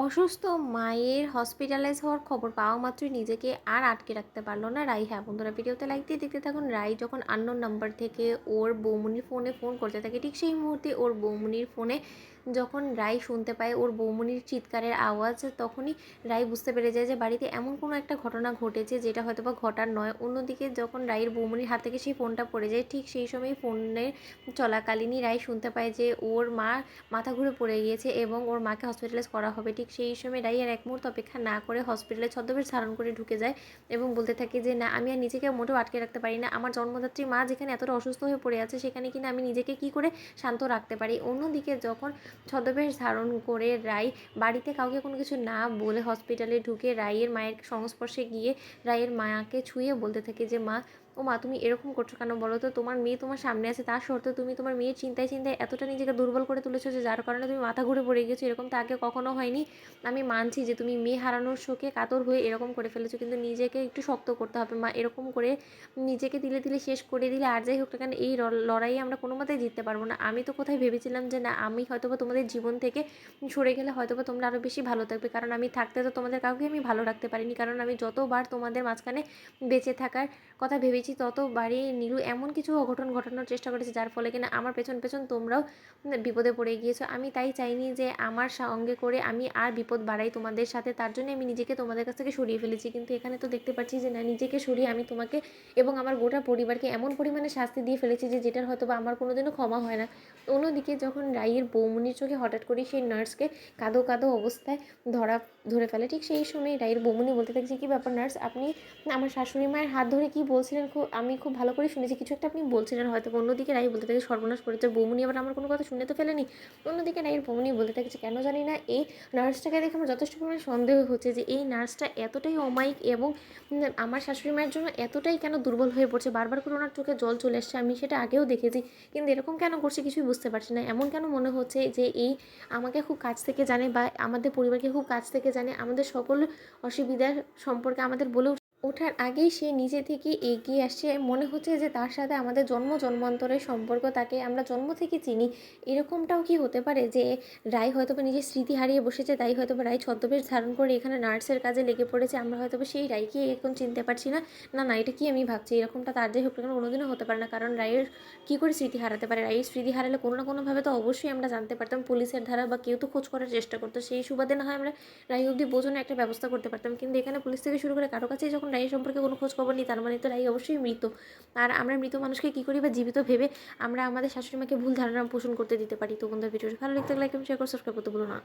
অসুস্থ মায়ের হসপিটালাইজ হওয়ার খবর পাওয়া মাত্রই নিজেকে আর আটকে রাখতে পারলো না রাই। হ্যাঁ বন্ধুরা, ভিডিওতে লাইক দিয়ে দেখতে থাকুন। রাই যখন আননোন নাম্বার থেকে ওর বৌমনির ফোনে ফোন করতে থাকে, ঠিক সেই মুহূর্তে ওর বৌমনির ফোনে যখন রাই শুনতে পায় ওর বৌমনির চিৎকারের আওয়াজ, তখনই রাই বুঝতে পেরে যায় যে বাড়িতে এমন কোনো একটা ঘটনা ঘটেছে যেটা হয়তো বা ঘটার নয়। অন্যদিকে যখন রাইয়ের বৌমনির হাত থেকে সেই ফোনটা পড়ে যায়, ঠিক সেই সময় ফোনের চলাকালীনই রাই শুনতে পায় যে ওর মা মাথা ঘুরে পড়ে গিয়েছে এবং ওর মাকে হসপিটালাইজ করা হবে। ঠিক সেই সময় রাই আর এক মুহূর্ত অপেক্ষা না করে হসপিটালে ছদ্মবেশ ধারণ করে ঢুকে যায় এবং বলতে থাকে যে না, আমি আর নিজেকে মোটেও আটকে রাখতে পারি না। আমার জন্মদাত্রী মা যেখানে এতটা অসুস্থ হয়ে পড়ে আছে, সেখানে কিনা আমি নিজেকে কি করে শান্ত রাখতে পারি। অন্যদিকে যখন ছদ্মবেশ ধারণ করে রাই বাড়িতে কাউকে কোনো কিছু না বলে হসপিটালে ঢুকে রাইয়ের মায়ের সংস্পর্শে গিয়ে রাইয়ের মাকে ছুঁয়ে বলতে থাকে যে মা, ও মা, তুমি এরকম করছো কেন বলো তো? তোমার মেয়ে তোমার সামনে আছে, তা সত্ত্বেও তুমি তোমার মেয়ের চিন্তায় চিন্তায় এতটা নিজেকে দুর্বল করে তুলেছো যে যার কারণে তুমি মাথা ঘুরে পড়ে গেছো। এরকম তো আগে কখনো হয়নি। আমি মানছি যে তুমি মেয়ে হারানোর শোকে কাতর হয়ে এরকম করে ফেলেছো, কিন্তু নিজেকে একটু শক্ত করতে হবে মা। এরকম করে নিজেকে দিলে দিলে শেষ করে দিলে আর যাই হোক না কেন, এই লড়াইয়ে আমরা কোনো মতেই জিততে পারবো না। আমি তো কোথায় ভেবেছিলাম যে না, আমি হয়তোবা তোমাদের জীবন থেকে সরে গেলে হয়তোবা তোমরা আরও বেশি ভালো থাকবে, কারণ আমি থাকতে তো তোমাদের কাউকে আমি ভালো রাখতে পারিনি। কারণ আমি যতবার তোমাদের মাঝখানে বেঁচে থাকার কথা ভেবেছি, ততবারই নীলু এমন কিছু অঘটন ঘটানোর চেষ্টা করেছে যার ফলে কিনা আমার পেছন পেছন তোমরাও বিপদে পড়ে গিয়েছো। আমি তাই চাইনি যে আমার সঙ্গে করে আমি আর বিপদ বাড়াই তোমাদের সাথে, তার জন্য আমি নিজেকে তোমাদের কাছ থেকে সরিয়ে ফেলেছি। কিন্তু এখানে তো দেখতে পাচ্ছি যে না, নিজেকে সরিয়ে আমি তোমাকে এবং আমার গোটা পরিবারকে এমন পরিমাণে শাস্তি দিয়ে ফেলেছি যে যেটার হয়তো বা আমার কোনোদিনও ক্ষমা হয় না। অন্যদিকে যখন রাইয়ের বৌমনির চোখে হঠাৎ করে সেই নার্সকে কাঁদো কাঁদো অবস্থায় ধরে ফেলে, ঠিক সেই সময় রাইয়ের বৌমনি বলতে থাকছে, কী ব্যাপার নার্স, আপনি আমার শাশুড়ি মায়ের হাত ধরে কি বলছিলেন? আমি খুব ভালো করে শুনেছি, কিছু একটা আপনি বলছিলেন হয়তো। অন্যদিকে রাই বলতে থাকে, সর্বনাশ করেছে বৌমনি, আবার আমার কোনো কথা শুনে তো ফেলেনি। অন্যদিকে রাইয়ের বৌমনি বলতে থাকে কেন জানি না, এই নার্সটাকে দেখে আমার যথেষ্ট পরিমাণে সন্দেহ হচ্ছে যে এই নার্সটা এতটাই অমায়িক এবং আমার শাশুড়ি মায়ের জন্য এতটাই কেন দুর্বল হয়ে পড়ছে। বারবার করে ওনার চোখে জল চলে আসছে, আমি সেটা আগেও দেখেছি, কিন্তু এরকম কেন করছে কিছুই বুঝতে পারছি না। এমন কেন মনে হচ্ছে যে এই আমাকে খুব কাছ থেকে জানে বা আমাদের পরিবারকে খুব কাছ থেকে জানে, আমাদের সকল অসুবিধার সম্পর্কে আমাদের বলে ওঠার আগেই সে নিজে থেকে এগিয়ে আসছে। মনে হচ্ছে যে তার সাথে আমাদের জন্ম জন্মান্তরের সম্পর্ক, তাকে আমরা জন্ম থেকে চিনি। এরকমটাও কি হতে পারে যে রাই হয়তোবা নিজের স্মৃতি হারিয়ে বসেছে, তাই হয়তোবা রাই ছদ্মবেশ ধারণ করে এখানে নার্সের কাজে লেগে পড়েছে। আমরা হয়তোবা সেই রাইকে এখন চিনতে পারছি না। না না, এটা কি আমি ভাবছি? এরকমটা তার যাই হোক না কেন কোনোদিনও হতে পারে না, কারণ রাইয়ের কী করে স্মৃতি হারাতে পারে? রাইয়ের স্মৃতি হারালে কোনো না কোনোভাবে তো অবশ্যই আমরা জানতে পারতাম, পুলিশের ধারা বা কেউ তো খোঁজ করার চেষ্টা করতো। সেই সুবাদে না হয় আমরা রাই অবধি বোঝানোর একটা ব্যবস্থা করতে পারতাম, কিন্তু এখানে পুলিশ থেকে শুরু করে কারো কাছেই যখন রাই সম্পর্কে কোনো খোঁজ খবর নেই, তার মানে তো রাই অবশ্যই মৃত। আর আমরা মৃত মানুষকে কী করি বা জীবিত ভেবে আমরা আমাদের শাশুড়ি মাকে ভুল ধারণা পোষণ করতে দিতে পারি? তো বন্ধুরা, ভিডিওটি ভালো লাগলে লাইক এবং শেয়ার করে সাবস্ক্রাইব করতে ভুলো না।